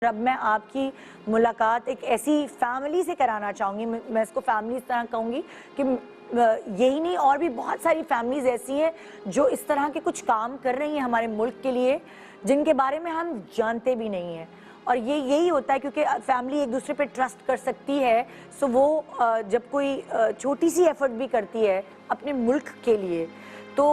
اب میں آپ کی ملاقات ایک ایسی فیملی سے کرانا چاہوں گی. میں اس کو فیملی اس طرح کہوں گی کہ یہی نہیں اور بھی بہت ساری فیملیز ایسی ہیں جو اس طرح کے کچھ کام کر رہی ہیں ہمارے ملک کے لیے جن کے بارے میں ہم جانتے بھی نہیں ہیں. اور یہی ہوتا ہے کیونکہ فیملی ایک دوسرے پہ ٹرسٹ کر سکتی ہے. سو وہ جب کوئی چھوٹی سی ایفرٹ بھی کرتی ہے اپنے ملک کے لیے تو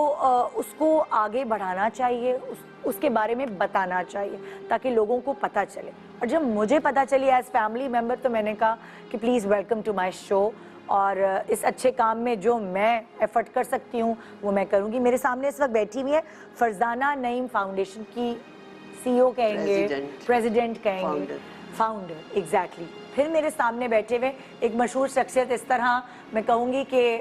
اس کو آگے بڑھانا چاہیے, اس کے بارے میں بتانا چاہیے تاکہ لوگوں کو پتہ چلے. اور جب مجھے پتہ چلی ایز فیملی ممبر تو میں نے کہا کہ پلیز ویلکم ٹو مائی شو, اور اس اچھے کام میں جو میں ایفرٹ کر سکتی ہوں وہ میں کروں گی. میرے سامنے اس وقت بیٹھی ہوئی ہے فرزانہ نعیم فاؤنڈیشن کی سی او کہیں گے, پریزیڈنٹ کہیں گے, فاؤنڈر ایگزیکٹلی. پھر میرے سامنے بیٹھے ہوئے ایک مشہور شخصیت, اس طرح میں کہوں گی کہ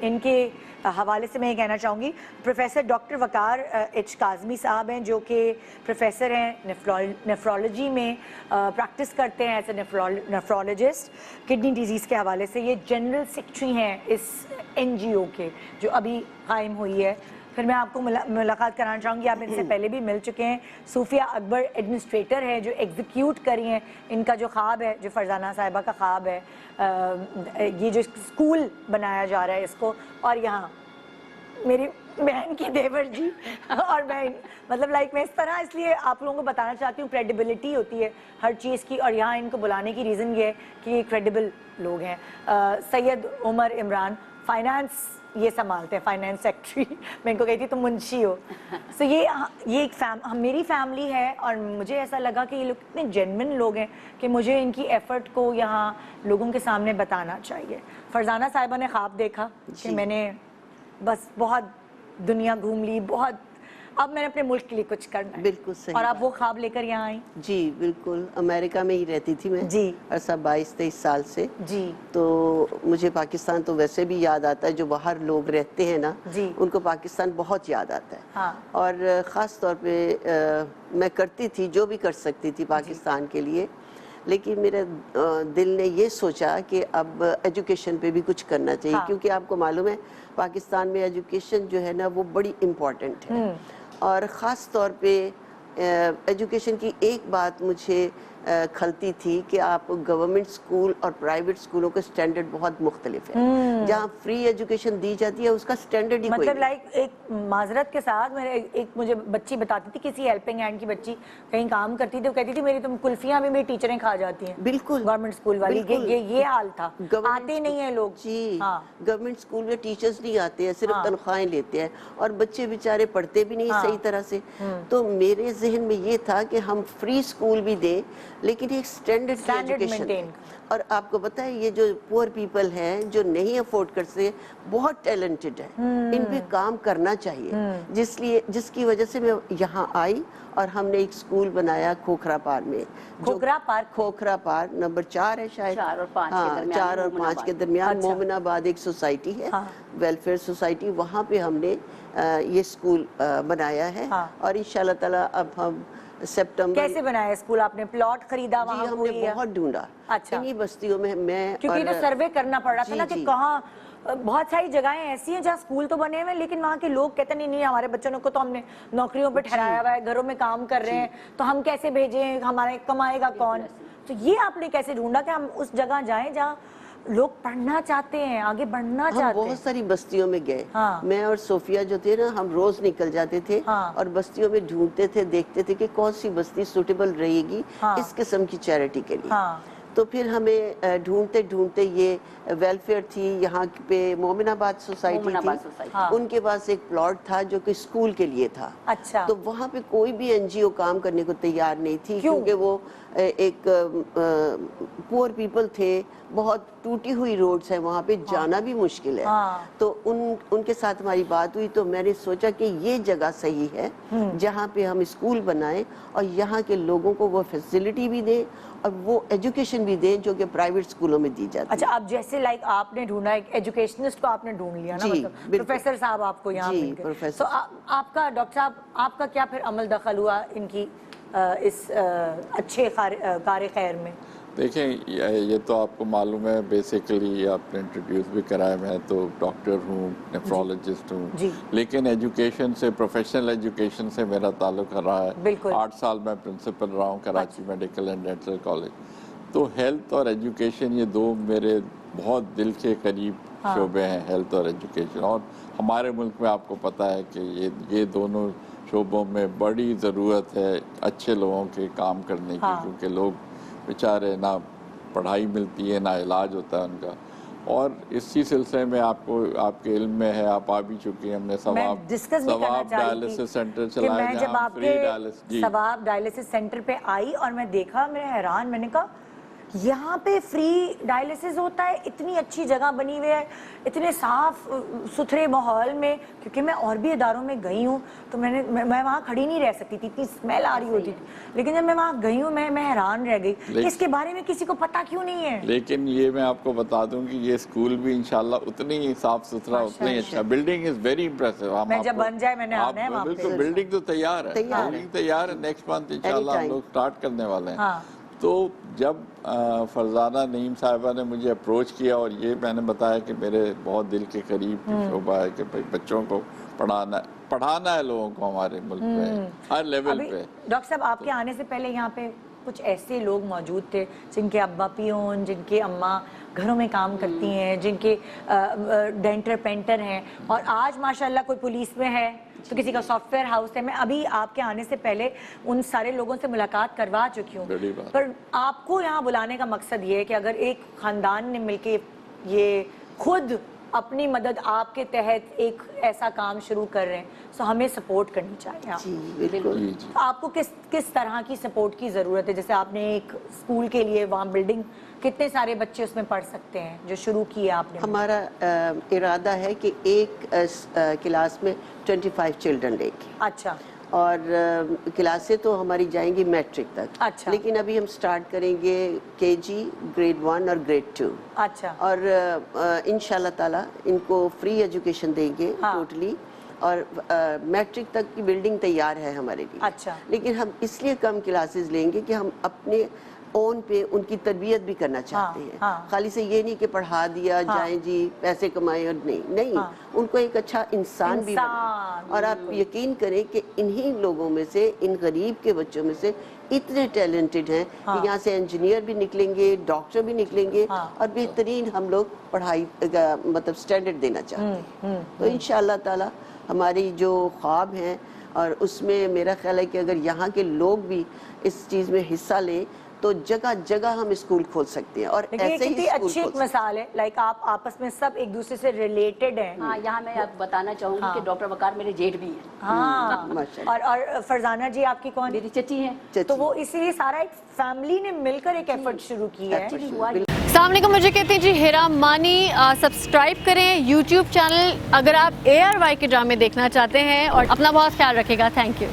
ان کے حوالے سے میں یہ کہنا چاہوں گی پروفیسر ڈاکٹر وقار ایچ کاظمی صاحب ہیں جو کہ پروفیسر ہیں نیفرولوجی میں, پریکٹس کرتے ہیں ایز اے نیفرولوجسٹ کڈنی ڈیزیز کے حوالے سے. یہ جنرل سیکرٹری ہیں اس این جی او کے جو ابھی قائم ہوئی ہے. پھر میں آپ کو ملاقات کرانا چاہوں گی, آپ ان سے پہلے بھی مل چکے ہیں. صوفیہ اکبر ایڈمنسٹریٹر ہے جو ایگزیکیوٹ کری ہیں ان کا جو خواب ہے, جو فرزانہ صاحبہ کا خواب ہے, یہ جو اسکول بنایا جا رہا ہے اس کو. اور یہاں میری بہن کی دیور جی, اور میں مطلب میں اس طرح اس لیے آپ لوگوں کو بتانا چاہتی ہوں کریڈیبلٹی ہوتی ہے ہر چیز کی, اور یہاں ان کو بلانے کی ریزن یہ ہے کہ یہ کریڈیبل لوگ ہیں. سید عمر عمران فائنانس یہ سنبھالتے ہیں, فائنانس سیکٹری. میں ان کو کہتی تم منشی ہو. سو یہ ایک میری فیملی ہے, اور مجھے ایسا لگا کہ یہ لوگ اتنے جینوئن لوگ ہیں کہ مجھے ان کی ایفرٹ کو یہاں لوگوں کے سامنے بتانا چاہیے. فرزانہ صاحبہ نے خواب دیکھا کہ میں نے بس بہت دنیا گھوم لی, بہت, اب میں نے اپنے ملک کے لیے کچھ کرنا ہے. بالکل صحیح. اور آپ وہ خواب لے کر یہاں آئیں؟ جی بالکل, امریکہ میں ہی رہتی تھی میں جی عرصہ 22-23 سال سے. جی تو مجھے پاکستان تو ویسے بھی یاد آتا ہے, جو باہر لوگ رہتے ہیں نا جی ان کو پاکستان بہت یاد آتا ہے. ہاں, اور خاص طور پہ میں کرتی تھی جو بھی کر سکتی تھی پاکستان کے لیے, لیکن میرے دل نے یہ سوچا کہ اب ایجوکیشن پہ بھی کچھ کرنا چاہیے, کیونکہ آپ کو معلوم ہے پاکستان میں ایجوکیشن جو ہے نا وہ بڑی امپورٹنٹ ہے. اور خاص طور پہ ایجوکیشن کی ایک بات مجھے کھلتی تھی کہ آپ گورنمنٹ سکول اور پرائیویٹ سکولوں کے سٹینڈرڈ بہت مختلف ہے. جہاں فری ایجوکیشن دی جاتی ہے اس کا سٹینڈرڈ ہی کوئی مطلب ایک معذرت کے ساتھ ایک مجھے بچی بتاتی تھی, کسی ہیلپنگ ہینڈ کی بچی کہیں کام کرتی تھی, وہ کہتی تھی میری تم کلفیاں بھی میری ٹیچریں کھا جاتی ہیں. بالکل گورنمنٹ سکول والی یہ حال تھا, آتے نہیں ہیں لوگ. جی گورنمنٹ سکول میں ٹیچرز نہیں آتے ہیں, صرف تنخواہیں لیتے ہیں, اور بچے بیچارے پڑھتے بھی نہیں صحیح طرح سے. تو میرے ذہن میں یہ تھا کہ ہم فری سکول بھی دیں لیکن ایک سٹینڈرڈ کی ایجوکیشن دیں. اور آپ کو پتہ ہے یہ جو پور پیپل ہیں جو نہیں افورڈ کر سکتے بہت ٹیلنٹڈ ہیں, ان پہ کام کرنا چاہیے. جس کی وجہ سے میں یہاں آئی اور ہم نے ایک سکول بنایا کھوکھرا پار میں. کھوکھرا پار نمبر 4 ہے شاید, 4 اور 5 کے درمیان. مومن آباد ایک سوسائٹی ہے, ویلفیئر سوسائٹی, وہاں پہ ہم نے یہ سکول بنایا ہے. اور انشاءاللہ تعالیٰ اب ہم سپٹمبر. کیسے بنایا اسکول آپ نے؟ پلاٹ خریدا وہاں؟ جی ہم نے بہت ڈھونڈا انہی بستیوں میں. کیونکہ تو سروے کرنا پڑ رہا تھا نا کہ کہاں, بہت ساری جگہیں ایسی ہیں جہاں اسکول تو بنے ہوئے ہیں لیکن وہاں کے لوگ کہتے نہیں ہمارے بچوں کو تو ہم نے نوکریوں پہ ٹھہرایا ہوا ہے, گھروں میں کام کر رہے ہیں, تو ہم کیسے بھیجیں, ہمارے کمائے گا کون؟ تو یہ آپ نے کیسے ڈھونڈا کہ ہم اس جگہ جائیں جہاں لوگ پڑھنا چاہتے ہیں, آگے بڑھنا چاہتے ہیں؟ ہم بہت ساری بستیوں میں گئے, میں اور صوفیہ جو تھے نا, ہم روز نکل جاتے تھے اور بستیوں میں ڈھونڈتے تھے, دیکھتے تھے کہ کون سی بستی سوٹیبل رہے گی اس قسم کی چیریٹی کے لیے. تو پھر ہمیں ڈھونڈتے ڈھونڈتے یہ ویلفیئر تھی یہاں پہ, مومن آباد سوسائٹی تھی, ان کے پاس ایک پلاٹ تھا جو کہ اسکول کے لیے تھا. تو وہاں پہ کوئی بھی این جی او کام کرنے کو تیار نہیں تھی, کیونکہ وہ ایک پور پیپل تھے, بہت ٹوٹی ہوئی روڈز ہیں, وہاں پہ جانا بھی مشکل ہے. تو ان کے ساتھ ہماری بات ہوئی, تو میں نے سوچا کہ یہ جگہ صحیح ہے جہاں پہ ہم اسکول بنائیں اور یہاں کے لوگوں کو وہ فیسلٹی بھی دیں اور وہ ایجوکیشن بھی دیں جو کہ پرائیویٹ سکولوں میں دی جاتی ہے. اچھا, اب جیسے آپ نے ڈھونڈا, ایک ایجوکیشنسٹ کو آپ نے ڈھونڈ لیا نا, مطلب پروفیسر صاحب آپ کو یہاں مل گئے. تو آپ کا ڈاکٹر صاحب, آپ کا کیا پھر عمل دخل ہوا ان کی اس اچھے کار خیر میں؟ دیکھیں یہ تو آپ کو معلوم ہے، بیسیکلی آپ نے انٹروڈیوس بھی کرایا، میں تو ڈاکٹر ہوں، نیفرولوجسٹ ہوں، لیکن ایجوکیشن سے، پروفیشنل ایجوکیشن سے میرا تعلق رہا ہے۔ 8 سال میں پرنسپل رہا ہوں Karachi medical and dental college. تو ہیلتھ اور ایجوکیشن یہ دو میرے بہت دل کے قریب شعبے ہیں، ہیلتھ اور ایجوکیشن، اور ہمارے ملک میں آپ کو پتہ ہے کہ یہ دونوں شعبوں میں بڑی ضرورت ہے اچھے لوگوں کے کام کرنے کی، کیونکہ لوگ بیچارے نہ پڑھائی ملتی ہے نہ علاج ہوتا ہے ان کا۔ اور اسی سلسلے میں آپ کو، آپ کے علم میں ہے، آپ آ بھی چکی ہیں، ہم نے ثواب ڈائلسس سینٹر چلایا جہاں فری ڈائلسس۔ ثواب ڈائلسس سینٹر پہ آئی اور میں دیکھا، میں حیران، میں نے کہا یہاں پہ فری ڈائلسس ہوتا ہے، اتنی اچھی جگہ بنی ہوئی ہے، اتنے صاف ستھرے ماحول میں، کیونکہ میں اور بھی اداروں میں گئی ہوں تو میں وہاں کھڑی نہیں رہ سکتی تھی، اتنی اسمیل آ رہی ہوتی تھی، لیکن جب میں وہاں گئی ہوں میں حیران رہ گئی کہ اس کے بارے میں کسی کو پتہ کیوں نہیں ہے۔ لیکن یہ میں آپ کو بتا دوں کہ یہ اسکول بھی انشاءاللہ اتنی ہی صاف ستھرا، اتنا ہی اچھا، بلڈنگ از ویری امپریسو۔ میں جب بن جائے میں نے آنا ہے وہاں پہ۔ بالکل، بلڈنگ تو تیار ہے، بلڈنگ تیار ہے، نیکسٹ منتھ انشاءاللہ ہم لوگ سٹارٹ کرنے والے ہیں۔ تو جب فرزانہ نعیم صاحبہ نے مجھے اپروچ کیا، اور یہ میں نے بتایا کہ میرے بہت دل کے قریب شعبہ ہے کہ بچوں کو پڑھانا ہے لوگوں کو ہمارے ملک میں ہر لیول پہ۔ ڈاکٹر صاحب آپ کے آنے سے پہلے یہاں پہ کچھ ایسے لوگ موجود تھے جن کے ابا پیون، جن کے اماں گھروں میں کام کرتی ہیں، جن کے ڈینٹر پینٹر ہیں، اور آج ماشاءاللہ کوئی پولیس میں ہے تو کسی کا سافٹ ویئر ہاؤس ہے۔ میں ابھی آپ کے آنے سے پہلے ان سارے لوگوں سے ملاقات کروا چکی ہوں، پر آپ کو یہاں بلانے کا مقصد یہ ہے کہ اگر ایک خاندان نے مل کے یہ خود اپنی مدد آپ کے تحت ایک ایسا کام شروع کر رہے ہیں تو ہمیں سپورٹ کرنی چاہیے۔ آپ کو کس طرح کی سپورٹ کی ضرورت ہے؟ جیسے آپ نے ایک اسکول کے لیے وہاں بلڈنگ، کتنے سارے بچے اس میں پڑھ سکتے ہیں جو شروع کی ہے آپ نے؟ ہمارا ارادہ ہے کہ ایک کلاس میں 25 چلڈرن لے کے، اچھا، اور کلاسیں تو ہماری جائیں گی میٹرک تک، اچھا، لیکن ابھی ہم سٹارٹ کریں گے کے جی، گریڈ 1 اور گریڈ 2، اچھا، اور انشاءاللہ تعالی ان کو فری ایجوکیشن دیں گے ٹوٹلی، اور میٹرک تک کی بلڈنگ تیار ہے ہمارے لیے، اچھا، لیکن ہم اس لیے کم کلاسز لیں گے کہ ہم اپنے اون پہ ان کی تربیت بھی کرنا چاہتے ہیں، خالی سے یہ نہیں کہ پڑھا دیا جائیں جی پیسے کمائیں، اور نہیں، ان کو ایک اچھا انسان بھی بنائیں۔ اور آپ یقین کریں کہ انہی لوگوں میں سے، ان غریب کے بچوں میں سے اتنے ٹیلنٹڈ ہیں کہ یہاں سے انجینئر بھی نکلیں گے، ڈاکٹر بھی نکلیں گے، اور بہترین ہم لوگ پڑھائی مطلب سٹینڈرڈ دینا چاہتے ہیں۔ تو انشاءاللہ تعالی ہماری جو خواب ہیں، اور اس میں میرا خیال ہے کہ اگر یہاں کے لوگ بھی اس چیز میں حصہ لیں تو جگہ جگہ ہم اسکول کھول سکتے ہیں، اور ایسے ہی کتنی اچھی ایک مثال ہے، لائک آپ آپس میں سب ایک دوسرے سے ریلیٹڈ ہیں۔ ہاں، یہاں میں آپ بتانا چاہوں گی کہ ڈاکٹر وقار میرے جیٹ بھی ہیں۔ ہاں، اور فرزانہ جی آپ کی کون؟ میری چچی ہیں۔ تو وہ اسی لیے سارا ایک فیملی نے مل کر ایک ایفرٹ شروع کی ہے۔ السلام علیکم، مجھے کہتے ہیں جی ہیرا مانی۔ سبسکرائب کریں یوٹیوب چینل اگر آپ ARY کے ڈرامے دیکھنا چاہتے ہیں، اور اپنا بہت خیال رکھے گا۔ Thank you.